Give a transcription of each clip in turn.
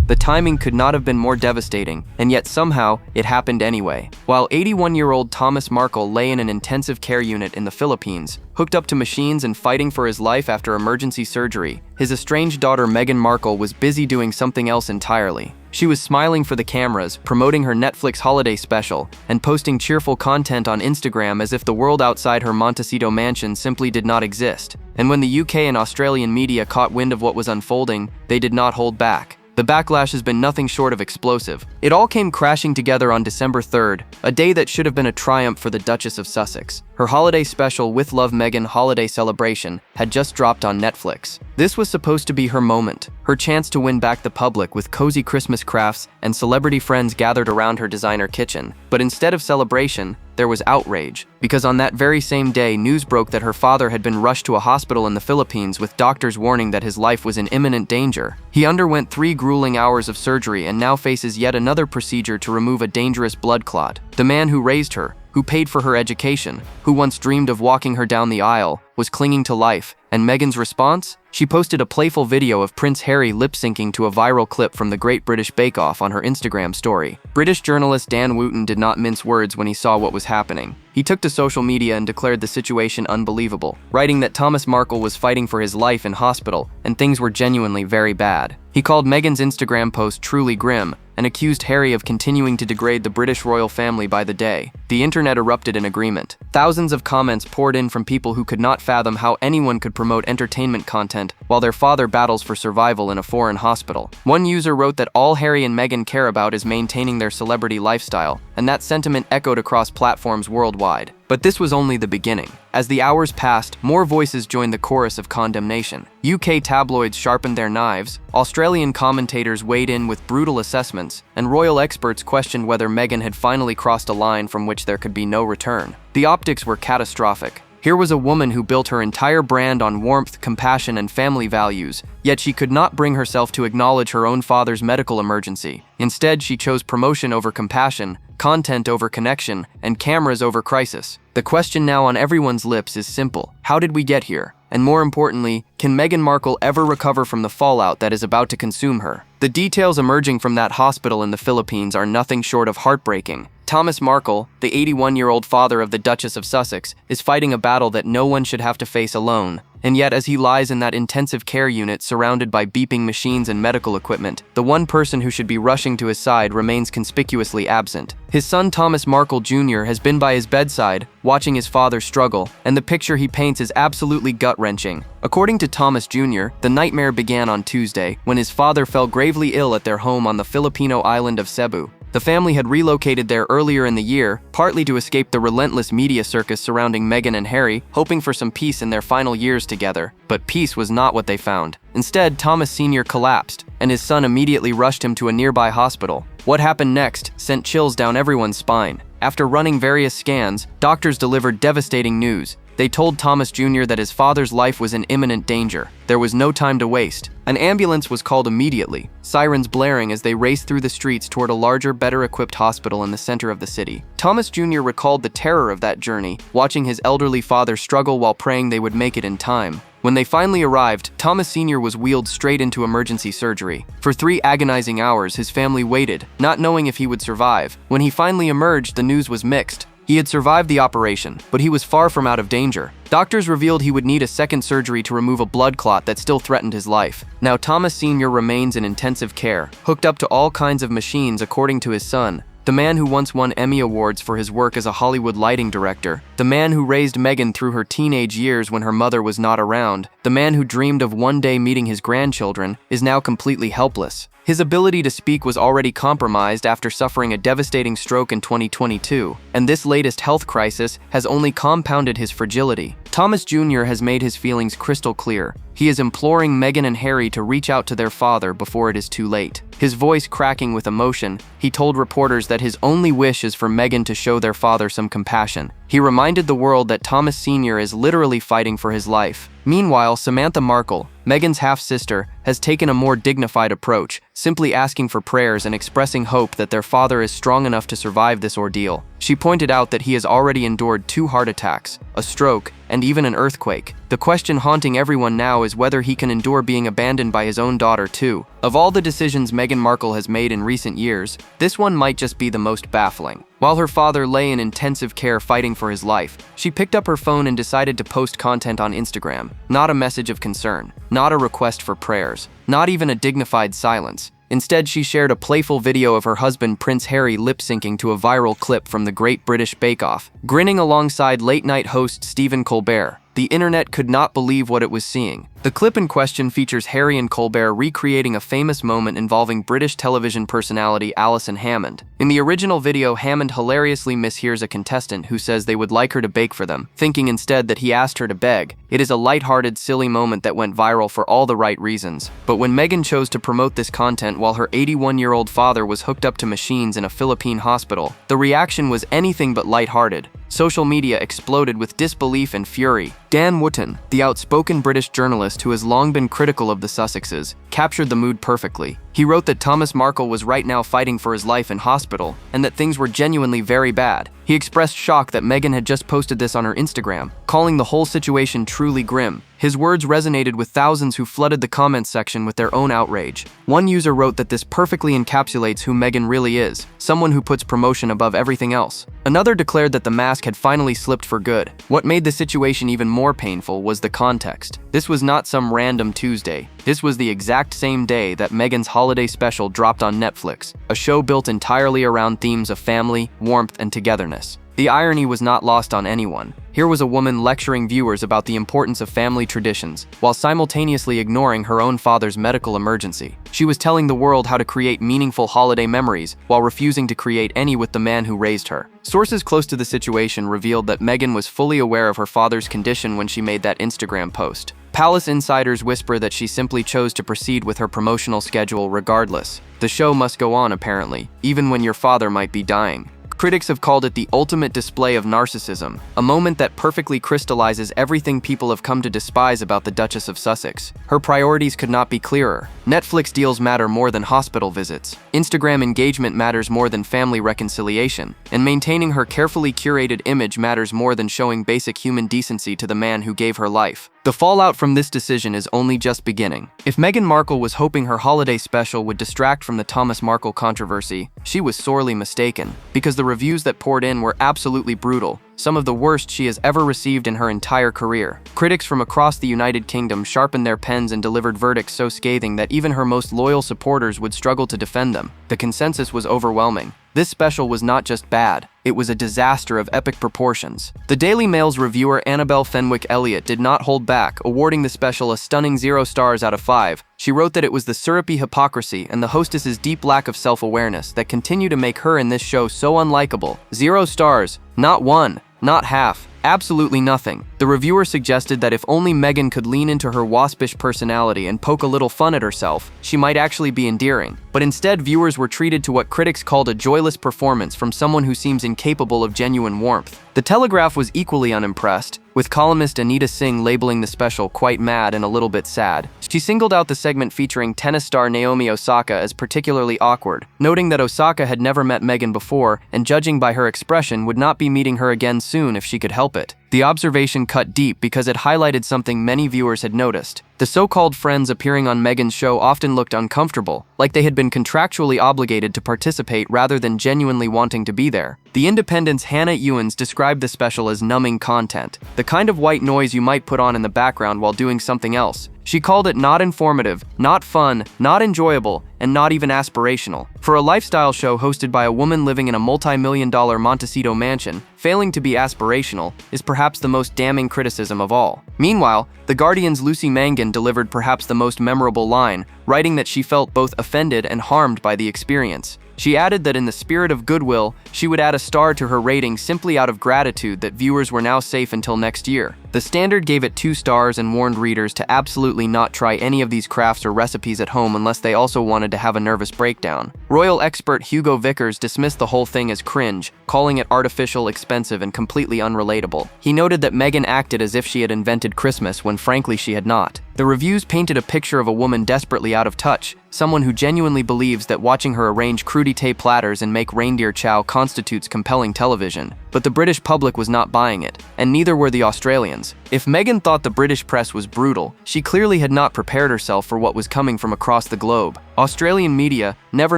The timing could not have been more devastating, and yet somehow, it happened anyway. While 81-year-old Thomas Markle lay in an intensive care unit in the Philippines, hooked up to machines and fighting for his life after emergency surgery, his estranged daughter Meghan Markle was busy doing something else entirely. She was smiling for the cameras, promoting her Netflix holiday special, and posting cheerful content on Instagram as if the world outside her Montecito mansion simply did not exist. And when the UK and Australian media caught wind of what was unfolding, they did not hold back. The backlash has been nothing short of explosive. It all came crashing together on December 3rd, a day that should have been a triumph for the Duchess of Sussex. Her holiday special With Love Meghan Holiday Celebration had just dropped on Netflix. This was supposed to be her moment, her chance to win back the public with cozy Christmas crafts and celebrity friends gathered around her designer kitchen. But instead of celebration, there was outrage, because on that very same day, news broke that her father had been rushed to a hospital in the Philippines with doctors warning that his life was in imminent danger. He underwent 3 grueling hours of surgery and now faces yet another procedure to remove a dangerous blood clot. The man who raised her, who paid for her education, who once dreamed of walking her down the aisle, was clinging to life. And Meghan's response? She posted a playful video of Prince Harry lip-syncing to a viral clip from the Great British Bake Off on her Instagram story. British journalist Dan Wootton did not mince words when he saw what was happening. He took to social media and declared the situation unbelievable, writing that Thomas Markle was fighting for his life in hospital and things were genuinely very bad. He called Meghan's Instagram post truly grim and accused Harry of continuing to degrade the British royal family by the day. The internet erupted in agreement. Thousands of comments poured in from people who could not fathom how anyone could promote entertainment content while their father battles for survival in a foreign hospital. One user wrote that all Harry and Meghan care about is maintaining their celebrity lifestyle, and that sentiment echoed across platforms worldwide. But this was only the beginning. As the hours passed, more voices joined the chorus of condemnation. UK tabloids sharpened their knives, Australian commentators weighed in with brutal assessments, and royal experts questioned whether Meghan had finally crossed a line from which there could be no return. The optics were catastrophic. Here was a woman who built her entire brand on warmth, compassion, and family values, yet she could not bring herself to acknowledge her own father's medical emergency. Instead, she chose promotion over compassion, content over connection, and cameras over crisis. The question now on everyone's lips is simple: how did we get here? And more importantly, can Meghan Markle ever recover from the fallout that is about to consume her? The details emerging from that hospital in the Philippines are nothing short of heartbreaking. Thomas Markle, the 81-year-old father of the Duchess of Sussex, is fighting a battle that no one should have to face alone. And yet, as he lies in that intensive care unit surrounded by beeping machines and medical equipment, the one person who should be rushing to his side remains conspicuously absent. His son Thomas Markle Jr. has been by his bedside, watching his father struggle, and the picture he paints is absolutely gut-wrenching. According to Thomas Jr., the nightmare began on Tuesday, when his father fell gravely ill at their home on the Filipino island of Cebu. The family had relocated there earlier in the year, partly to escape the relentless media circus surrounding Meghan and Harry, hoping for some peace in their final years together. But peace was not what they found. Instead, Thomas Sr. collapsed, and his son immediately rushed him to a nearby hospital. What happened next sent chills down everyone's spine. After running various scans, doctors delivered devastating news. They told Thomas Jr. that his father's life was in imminent danger. There was no time to waste. An ambulance was called immediately, sirens blaring as they raced through the streets toward a larger, better-equipped hospital in the center of the city. Thomas Jr. recalled the terror of that journey, watching his elderly father struggle while praying they would make it in time. When they finally arrived, Thomas Sr. was wheeled straight into emergency surgery. For 3 agonizing hours, his family waited, not knowing if he would survive. When he finally emerged, the news was mixed. He had survived the operation, but he was far from out of danger. Doctors revealed he would need a second surgery to remove a blood clot that still threatened his life. Now Thomas Sr. remains in intensive care, hooked up to all kinds of machines according to his son, the man who once won Emmy Awards for his work as a Hollywood lighting director, the man who raised Meghan through her teenage years when her mother was not around, the man who dreamed of one day meeting his grandchildren, is now completely helpless. His ability to speak was already compromised after suffering a devastating stroke in 2022, and this latest health crisis has only compounded his fragility. Thomas Jr. has made his feelings crystal clear. He is imploring Meghan and Harry to reach out to their father before it is too late. His voice cracking with emotion, he told reporters that his only wish is for Meghan to show their father some compassion. He reminded the world that Thomas Sr. is literally fighting for his life. Meanwhile, Samantha Markle, Meghan's half-sister, has taken a more dignified approach, simply asking for prayers and expressing hope that their father is strong enough to survive this ordeal. She pointed out that he has already endured 2 heart attacks, a stroke, and even an earthquake. The question haunting everyone now is whether he can endure being abandoned by his own daughter too. Of all the decisions Meghan Markle has made in recent years, this one might just be the most baffling. While her father lay in intensive care fighting for his life, she picked up her phone and decided to post content on Instagram. Not a message of concern, not a request for prayers, not even a dignified silence. Instead, she shared a playful video of her husband Prince Harry lip-syncing to a viral clip from the Great British Bake Off, grinning alongside late-night host Stephen Colbert. The internet could not believe what it was seeing. The clip in question features Harry and Colbert recreating a famous moment involving British television personality Alison Hammond. In the original video, Hammond hilariously mishears a contestant who says they would like her to bake for them, thinking instead that he asked her to beg. It is a lighthearted, silly moment that went viral for all the right reasons. But when Meghan chose to promote this content while her 81-year-old father was hooked up to machines in a Philippine hospital, the reaction was anything but lighthearted. Social media exploded with disbelief and fury. Dan Wootton, the outspoken British journalist who has long been critical of the Sussexes, captured the mood perfectly. He wrote that Thomas Markle was right now fighting for his life in hospital, and that things were genuinely very bad. He expressed shock that Meghan had just posted this on her Instagram, calling the whole situation truly grim. His words resonated with thousands who flooded the comments section with their own outrage. One user wrote that this perfectly encapsulates who Meghan really is, someone who puts promotion above everything else. Another declared that the mask had finally slipped for good. What made the situation even more painful was the context. This was not some random Tuesday. This was the exact same day that Meghan's holiday special dropped on Netflix, a show built entirely around themes of family, warmth, and togetherness. The irony was not lost on anyone. Here was a woman lecturing viewers about the importance of family traditions, while simultaneously ignoring her own father's medical emergency. She was telling the world how to create meaningful holiday memories, while refusing to create any with the man who raised her. Sources close to the situation revealed that Meghan was fully aware of her father's condition when she made that Instagram post. Palace insiders whisper that she simply chose to proceed with her promotional schedule regardless. The show must go on, apparently, even when your father might be dying. Critics have called it the ultimate display of narcissism, a moment that perfectly crystallizes everything people have come to despise about the Duchess of Sussex. Her priorities could not be clearer. Netflix deals matter more than hospital visits. Instagram engagement matters more than family reconciliation. And maintaining her carefully curated image matters more than showing basic human decency to the man who gave her life. The fallout from this decision is only just beginning. If Meghan Markle was hoping her holiday special would distract from the Thomas Markle controversy, she was sorely mistaken, because the reviews that poured in were absolutely brutal, some of the worst she has ever received in her entire career. Critics from across the United Kingdom sharpened their pens and delivered verdicts so scathing that even her most loyal supporters would struggle to defend them. The consensus was overwhelming. This special was not just bad, it was a disaster of epic proportions. The Daily Mail's reviewer Annabelle Fenwick-Elliott did not hold back, awarding the special a stunning 0 stars out of 5. She wrote that it was the syrupy hypocrisy and the hostess's deep lack of self-awareness that continue to make her in this show so unlikable. 0 stars, not 1, not half. Absolutely nothing. The reviewer suggested that if only Meghan could lean into her waspish personality and poke a little fun at herself, she might actually be endearing. But instead, viewers were treated to what critics called a joyless performance from someone who seems incapable of genuine warmth. The Telegraph was equally unimpressed, with columnist Anita Singh labeling the special quite mad and a little bit sad. She singled out the segment featuring tennis star Naomi Osaka as particularly awkward, noting that Osaka had never met Meghan before and, judging by her expression, would not be meeting her again soon if she could help it. The observation cut deep because it highlighted something many viewers had noticed. The so-called friends appearing on Meghan's show often looked uncomfortable, like they had been contractually obligated to participate rather than genuinely wanting to be there. The Independent's Hannah Ewens described the special as numbing content, the kind of white noise you might put on in the background while doing something else. She called it not informative, not fun, not enjoyable, and not even aspirational. For a lifestyle show hosted by a woman living in a multi-million-dollar Montecito mansion, failing to be aspirational is perhaps the most damning criticism of all. Meanwhile, The Guardian's Lucy Mangan delivered perhaps the most memorable line, writing that she felt both offended and harmed by the experience. She added that in the spirit of goodwill, she would add a star to her rating simply out of gratitude that viewers were now safe until next year. The Standard gave it 2 stars and warned readers to absolutely not try any of these crafts or recipes at home unless they also wanted to have a nervous breakdown. Royal expert Hugo Vickers dismissed the whole thing as cringe, calling it artificial, expensive, and completely unrelatable. He noted that Meghan acted as if she had invented Christmas when frankly she had not. The reviews painted a picture of a woman desperately out of touch, someone who genuinely believes that watching her arrange crudité platters and make reindeer chow constitutes compelling television. but the British public was not buying it, and neither were the Australians. If Meghan thought the British press was brutal, she clearly had not prepared herself for what was coming from across the globe. Australian media, never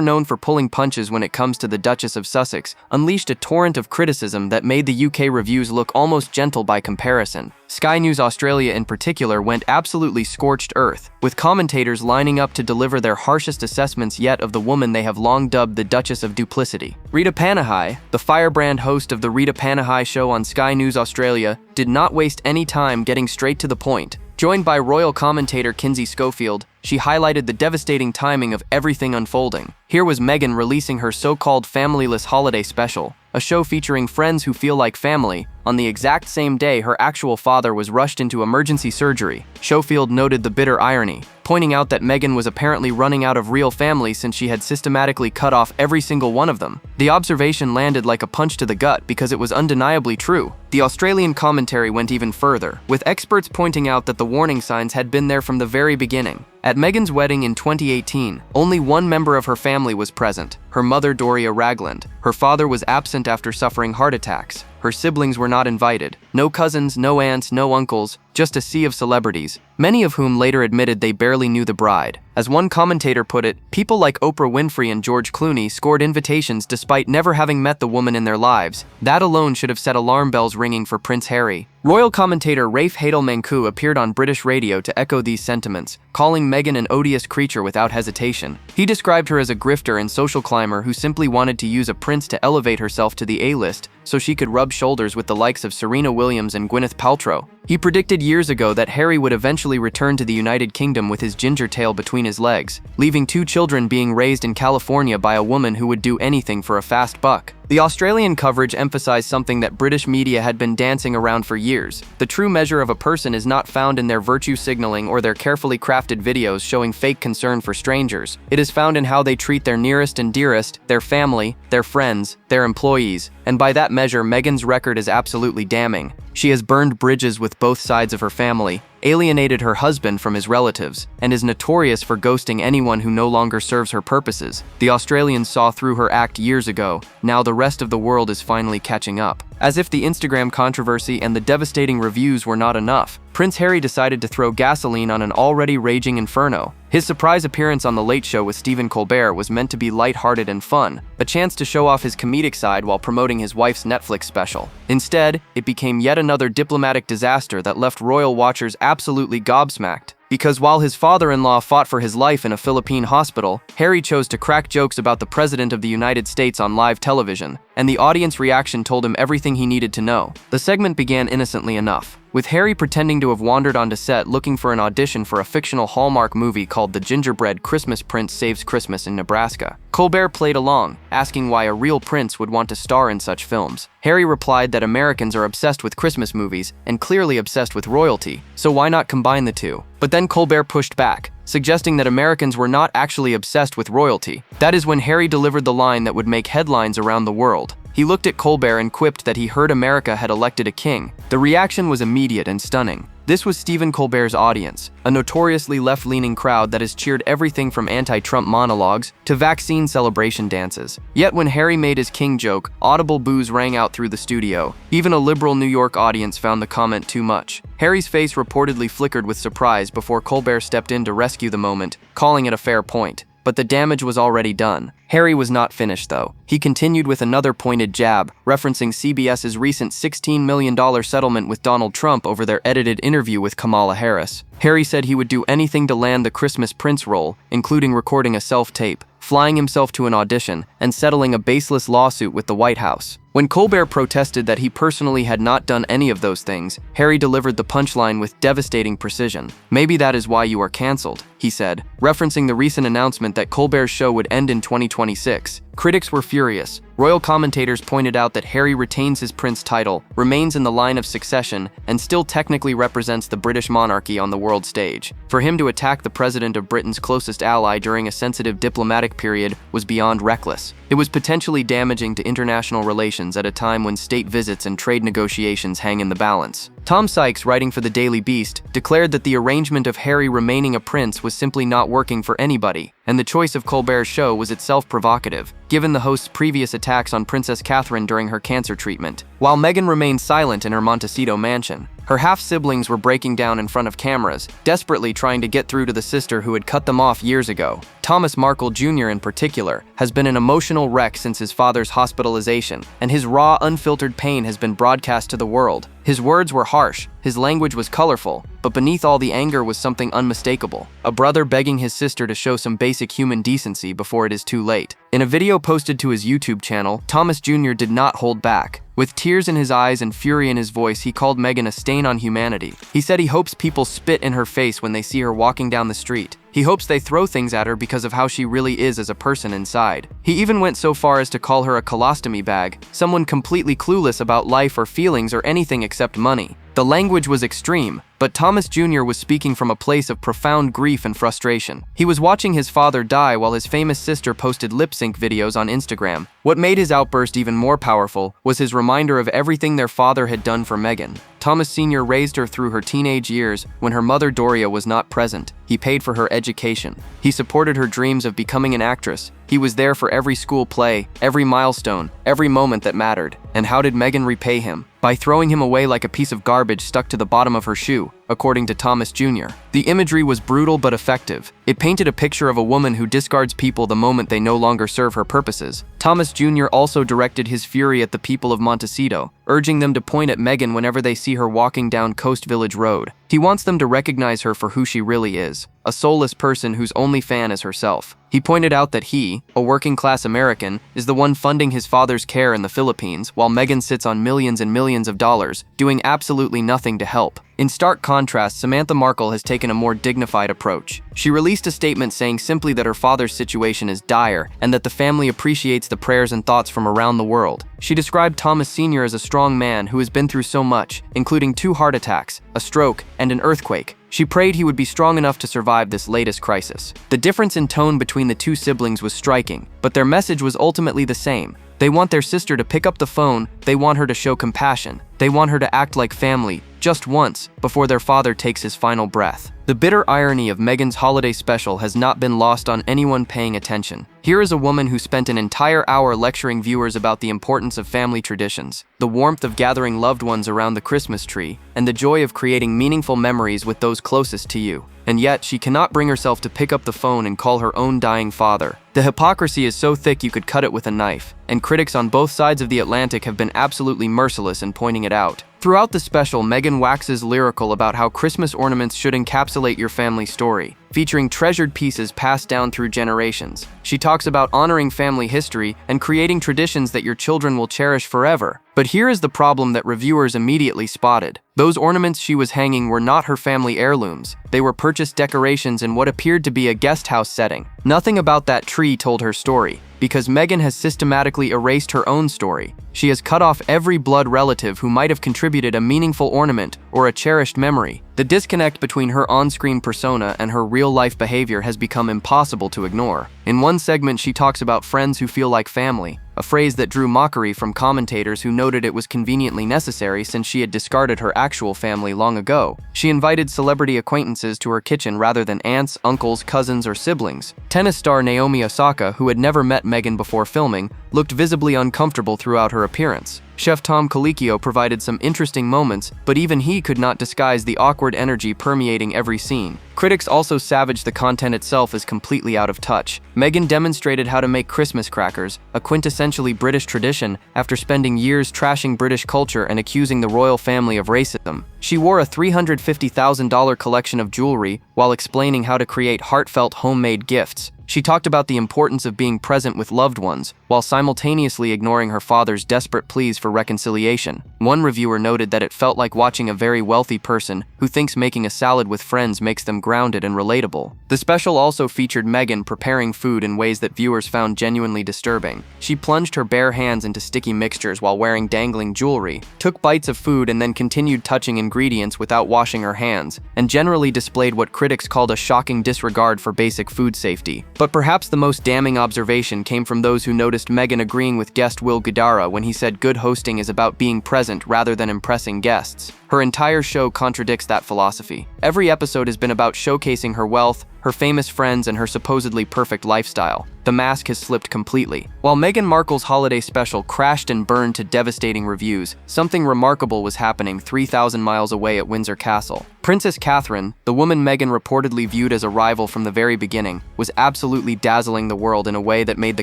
known for pulling punches when it comes to the Duchess of Sussex, unleashed a torrent of criticism that made the UK reviews look almost gentle by comparison. Sky News Australia in particular went absolutely scorched earth, with commentators lining up to deliver their harshest assessments yet of the woman they have long dubbed the Duchess of Duplicity. Rita Panahi, the firebrand host of the Rita Panahi show on Sky News Australia, did not waste any time getting straight to the point. Joined by royal commentator Kinsey Schofield, she highlighted the devastating timing of everything unfolding. Here was Meghan releasing her so-called familyless holiday special, a show featuring friends who feel like family, on the exact same day her actual father was rushed into emergency surgery. Schofield noted the bitter irony, pointing out that Meghan was apparently running out of real family since she had systematically cut off every single one of them. The observation landed like a punch to the gut because it was undeniably true. The Australian commentary went even further, with experts pointing out that the warning signs had been there from the very beginning. At Meghan's wedding in 2018, only one member of her family was present, her mother Doria Ragland. Her father was absent after suffering heart attacks. Her siblings were not invited. No cousins, no aunts, no uncles, just a sea of celebrities, many of whom later admitted they barely knew the bride. As one commentator put it, people like Oprah Winfrey and George Clooney scored invitations despite never having met the woman in their lives. That alone should have set alarm bells ringing for Prince Harry. Royal commentator Rafe Hadel-Manku appeared on British radio to echo these sentiments, calling Meghan an odious creature without hesitation. He described her as a grifter and social climber who simply wanted to use a prince to elevate herself to the A-list so she could rub shoulders with the likes of Serena Williams and Gwyneth Paltrow. He predicted years ago that Harry would eventually return to the United Kingdom with his ginger tail between his legs, leaving 2 children being raised in California by a woman who would do anything for a fast buck. The Australian coverage emphasized something that British media had been dancing around for years. The true measure of a person is not found in their virtue signaling or their carefully crafted videos showing fake concern for strangers. It is found in how they treat their nearest and dearest, their family, their friends, their employees, and by that measure, Meghan's record is absolutely damning. She has burned bridges with both sides of her family, alienated her husband from his relatives, and is notorious for ghosting anyone who no longer serves her purposes. The Australians saw through her act years ago. Now the rest of the world is finally catching up. As if the Instagram controversy and the devastating reviews were not enough, Prince Harry decided to throw gasoline on an already raging inferno. His surprise appearance on The Late Show with Stephen Colbert was meant to be lighthearted and fun, a chance to show off his comedic side while promoting his wife's Netflix special. Instead, it became yet another diplomatic disaster that left royal watchers absolutely gobsmacked. Because while his father-in-law fought for his life in a Philippine hospital, Harry chose to crack jokes about the President of the United States on live television, and the audience reaction told him everything he needed to know. The segment began innocently enough, with Harry pretending to have wandered onto set looking for an audition for a fictional Hallmark movie called The Gingerbread Christmas Prince Saves Christmas in Nebraska. Colbert played along, asking why a real prince would want to star in such films. Harry replied that Americans are obsessed with Christmas movies and clearly obsessed with royalty, so why not combine the two? But then Colbert pushed back, suggesting that Americans were not actually obsessed with royalty. That is when Harry delivered the line that would make headlines around the world. He looked at Colbert and quipped that he heard America had elected a king. The reaction was immediate and stunning. This was Stephen Colbert's audience, a notoriously left-leaning crowd that has cheered everything from anti-Trump monologues to vaccine celebration dances. Yet when Harry made his king joke, audible boos rang out through the studio. Even a liberal New York audience found the comment too much. Harry's face reportedly flickered with surprise before Colbert stepped in to rescue the moment, calling it a fair point. But the damage was already done. Harry was not finished, though. He continued with another pointed jab, referencing CBS's recent $16 million settlement with Donald Trump over their edited interview with Kamala Harris. Harry said he would do anything to land the Christmas Prince role, including recording a self-tape, flying himself to an audition, and settling a baseless lawsuit with the White House. When Colbert protested that he personally had not done any of those things, Harry delivered the punchline with devastating precision. "Maybe that is why you are cancelled," he said, referencing the recent announcement that Colbert's show would end in 2026. Critics were furious. Royal commentators pointed out that Harry retains his prince title, remains in the line of succession, and still technically represents the British monarchy on the world stage. For him to attack the president of Britain's closest ally during a sensitive diplomatic period was beyond reckless. It was potentially damaging to international relations at a time when state visits and trade negotiations hang in the balance. Tom Sykes, writing for the Daily Beast, declared that the arrangement of Harry remaining a prince was simply not working for anybody, and the choice of Colbert's show was itself provocative, given the host's previous attacks on Princess Catherine during her cancer treatment. While Meghan remained silent in her Montecito mansion, her half-siblings were breaking down in front of cameras, desperately trying to get through to the sister who had cut them off years ago. Thomas Markle Jr. in particular has been an emotional wreck since his father's hospitalization, and his raw, unfiltered pain has been broadcast to the world. His words were harsh, his language was colorful, but beneath all the anger was something unmistakable. A brother begging his sister to show some basic human decency before it is too late. In a video posted to his YouTube channel, Thomas Jr. did not hold back. With tears in his eyes and fury in his voice, he called Meghan a stain on humanity. He said he hopes people spit in her face when they see her walking down the street. He hopes they throw things at her because of how she really is as a person inside. He even went so far as to call her a colostomy bag, someone completely clueless about life or feelings or anything except money. The language was extreme, but Thomas Jr. was speaking from a place of profound grief and frustration. He was watching his father die while his famous sister posted lip-sync videos on Instagram. What made his outburst even more powerful was his reminder of everything their father had done for Meghan. Thomas Sr. raised her through her teenage years when her mother Doria was not present. He paid for her education. He supported her dreams of becoming an actress. He was there for every school play, every milestone, every moment that mattered. And how did Meghan repay him? By throwing him away like a piece of garbage stuck to the bottom of her shoe, according to Thomas Jr. The imagery was brutal but effective. It painted a picture of a woman who discards people the moment they no longer serve her purposes. Thomas Jr. also directed his fury at the people of Montecito, urging them to point at Meghan whenever they see her walking down Coast Village Road. He wants them to recognize her for who she really is, a soulless person whose only fan is herself. He pointed out that he, a working-class American, is the one funding his father's care in the Philippines, while Meghan sits on millions and millions of dollars, doing absolutely nothing to help. In stark contrast, Samantha Markle has taken a more dignified approach. She released a statement saying simply that her father's situation is dire and that the family appreciates the prayers and thoughts from around the world. She described Thomas Sr. as a strong man who has been through so much, including 2 heart attacks, a stroke, and an earthquake. She prayed he would be strong enough to survive this latest crisis. The difference in tone between the 2 siblings was striking, but their message was ultimately the same. They want their sister to pick up the phone, they want her to show compassion, they want her to act like family, just once, before their father takes his final breath. The bitter irony of Meghan's holiday special has not been lost on anyone paying attention. Here is a woman who spent an entire hour lecturing viewers about the importance of family traditions, the warmth of gathering loved ones around the Christmas tree, and the joy of creating meaningful memories with those closest to you. And yet, she cannot bring herself to pick up the phone and call her own dying father. The hypocrisy is so thick you could cut it with a knife, and critics on both sides of the Atlantic have been absolutely merciless in pointing it out. Throughout the special, Meghan waxes lyrical about how Christmas ornaments should encapsulate your family story, featuring treasured pieces passed down through generations. She talks about honoring family history and creating traditions that your children will cherish forever. But here is the problem that reviewers immediately spotted. Those ornaments she was hanging were not her family heirlooms. They were purchased decorations in what appeared to be a guest house setting. Nothing about that tree told her story, because Meghan has systematically erased her own story. She has cut off every blood relative who might have contributed a meaningful ornament or a cherished memory. The disconnect between her on-screen persona and her real-life behavior has become impossible to ignore. In one segment, she talks about friends who feel like family, a phrase that drew mockery from commentators who noted it was conveniently necessary since she had discarded her actual family long ago. She invited celebrity acquaintances to her kitchen rather than aunts, uncles, cousins, or siblings. Tennis star Naomi Osaka, who had never met Meghan before filming, looked visibly uncomfortable throughout her appearance. Chef Tom Colicchio provided some interesting moments, but even he could not disguise the awkward energy permeating every scene. Critics also savaged the content itself as completely out of touch. Meghan demonstrated how to make Christmas crackers, a quintessentially British tradition, after spending years trashing British culture and accusing the royal family of racism. She wore a $350,000 collection of jewelry while explaining how to create heartfelt homemade gifts. She talked about the importance of being present with loved ones, while simultaneously ignoring her father's desperate pleas for reconciliation. One reviewer noted that it felt like watching a very wealthy person who thinks making a salad with friends makes them grounded and relatable. The special also featured Meghan preparing food in ways that viewers found genuinely disturbing. She plunged her bare hands into sticky mixtures while wearing dangling jewelry, took bites of food and then continued touching ingredients without washing her hands, and generally displayed what critics called a shocking disregard for basic food safety. But perhaps the most damning observation came from those who noticed Meghan agreeing with guest Will Guidara when he said good hosting is about being present rather than impressing guests. Her entire show contradicts that philosophy. Every episode has been about showcasing her wealth, her famous friends, and her supposedly perfect lifestyle. The mask has slipped completely. While Meghan Markle's holiday special crashed and burned to devastating reviews, something remarkable was happening 3,000 miles away at Windsor Castle. Princess Catherine, the woman Meghan reportedly viewed as a rival from the very beginning, was absolutely dazzling the world in a way that made the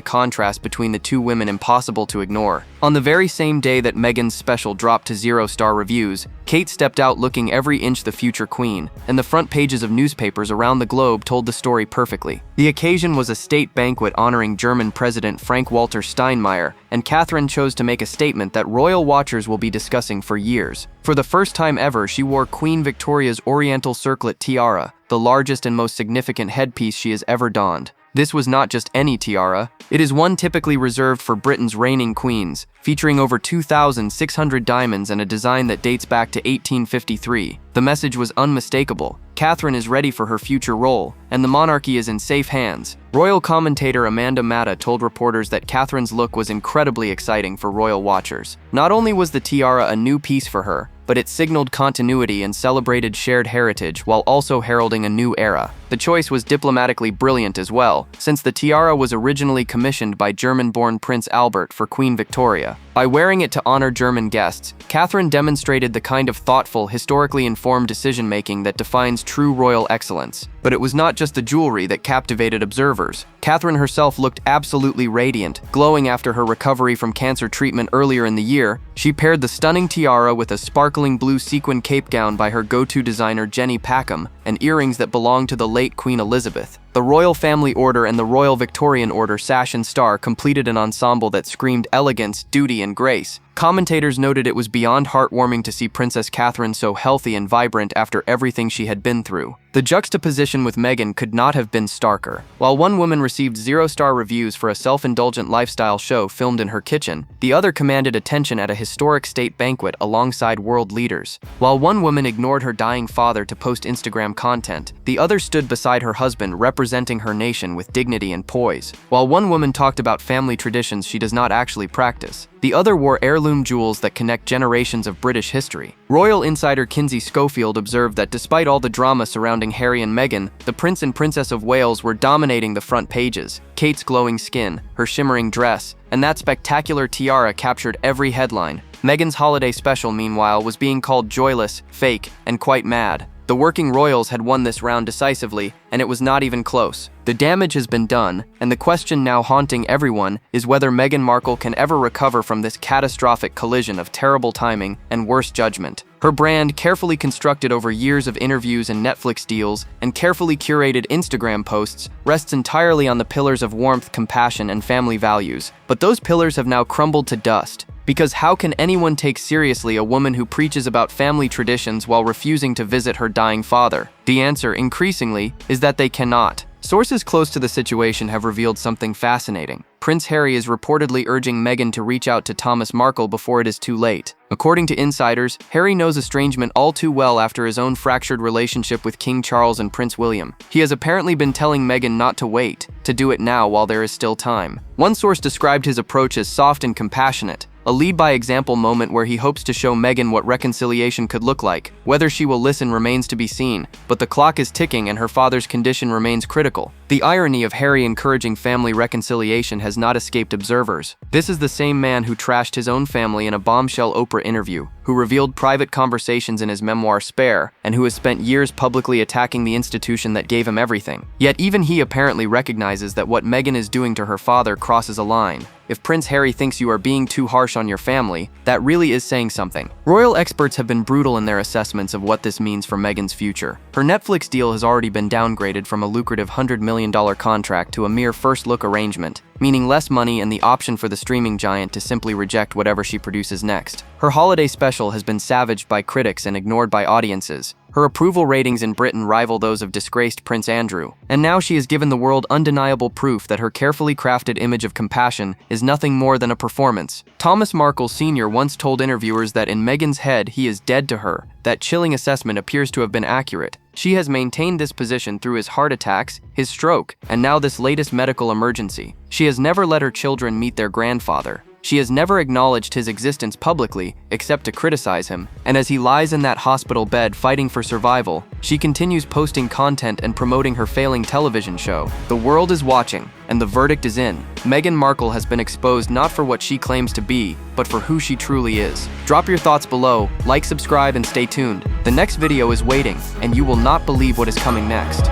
contrast between the two women impossible to ignore. On the very same day that Meghan's special dropped to 0-star reviews, Kate stepped out looking every inch the future queen, and the front pages of newspapers around the globe told the story perfectly. The occasion was a state banquet honoring German President Frank-Walter Steinmeier, and Catherine chose to make a statement that royal watchers will be discussing for years. For the first time ever, she wore Queen Victoria's Oriental circlet tiara, the largest and most significant headpiece she has ever donned. This was not just any tiara. It is one typically reserved for Britain's reigning queens, featuring over 2,600 diamonds and a design that dates back to 1853. The message was unmistakable. Catherine is ready for her future role, and the monarchy is in safe hands. Royal commentator Amanda Matta told reporters that Catherine's look was incredibly exciting for royal watchers. Not only was the tiara a new piece for her, but it signaled continuity and celebrated shared heritage while also heralding a new era. The choice was diplomatically brilliant as well, since the tiara was originally commissioned by German-born Prince Albert for Queen Victoria. By wearing it to honor German guests, Catherine demonstrated the kind of thoughtful, historically informed decision-making that defines true royal excellence. But it was not just the jewelry that captivated observers. Catherine herself looked absolutely radiant, glowing after her recovery from cancer treatment earlier in the year. She paired the stunning tiara with a sparkling blue sequin cape gown by her go-to designer Jenny Packham, and earrings that belonged to the late Queen Elizabeth. The Royal Family Order and the Royal Victorian Order sash and star completed an ensemble that screamed elegance, duty, and grace. Commentators noted it was beyond heartwarming to see Princess Catherine so healthy and vibrant after everything she had been through. The juxtaposition with Meghan could not have been starker. While one woman received 0-star reviews for a self-indulgent lifestyle show filmed in her kitchen, the other commanded attention at a historic state banquet alongside world leaders. While one woman ignored her dying father to post Instagram content, the other stood beside her husband, representing her nation with dignity and poise. While one woman talked about family traditions she does not actually practice, the other wore heirloom jewels that connect generations of British history. Royal insider Kinsey Schofield observed that despite all the drama surrounding Harry and Meghan, the Prince and Princess of Wales were dominating the front pages. Kate's glowing skin, her shimmering dress, and that spectacular tiara captured every headline. Meghan's holiday special, meanwhile, was being called joyless, fake, and quite mad. The working royals had won this round decisively, and it was not even close. The damage has been done, and the question now haunting everyone is whether Meghan Markle can ever recover from this catastrophic collision of terrible timing and worse judgment. Her brand, carefully constructed over years of interviews and Netflix deals, and carefully curated Instagram posts, rests entirely on the pillars of warmth, compassion, and family values. But those pillars have now crumbled to dust. Because how can anyone take seriously a woman who preaches about family traditions while refusing to visit her dying father? The answer, increasingly, is that they cannot. Sources close to the situation have revealed something fascinating. Prince Harry is reportedly urging Meghan to reach out to Thomas Markle before it is too late. According to insiders, Harry knows estrangement all too well after his own fractured relationship with King Charles and Prince William. He has apparently been telling Meghan not to wait, to do it now while there is still time. One source described his approach as soft and compassionate, a lead-by-example moment where he hopes to show Meghan what reconciliation could look like. Whether she will listen remains to be seen, but the clock is ticking and her father's condition remains critical. The irony of Harry encouraging family reconciliation has not escaped observers. This is the same man who trashed his own family in a bombshell Oprah interview, who revealed private conversations in his memoir Spare, and who has spent years publicly attacking the institution that gave him everything. Yet even he apparently recognizes that what Meghan is doing to her father crosses a line. If Prince Harry thinks you are being too harsh on your family, that really is saying something. Royal experts have been brutal in their assessments of what this means for Meghan's future. Her Netflix deal has already been downgraded from a lucrative $100 million contract to a mere first-look arrangement, meaning less money and the option for the streaming giant to simply reject whatever she produces next. Her holiday special has been savaged by critics and ignored by audiences. Her approval ratings in Britain rival those of disgraced Prince Andrew, and now she has given the world undeniable proof that her carefully crafted image of compassion is nothing more than a performance. Thomas Markle Sr. once told interviewers that in Meghan's head he is dead to her. That chilling assessment appears to have been accurate. She has maintained this position through his heart attacks, his stroke, and now this latest medical emergency. She has never let her children meet their grandfather. She has never acknowledged his existence publicly, except to criticize him. And as he lies in that hospital bed fighting for survival, she continues posting content and promoting her failing television show. The world is watching, and the verdict is in. Meghan Markle has been exposed not for what she claims to be, but for who she truly is. Drop your thoughts below, like, subscribe, and stay tuned. The next video is waiting, and you will not believe what is coming next.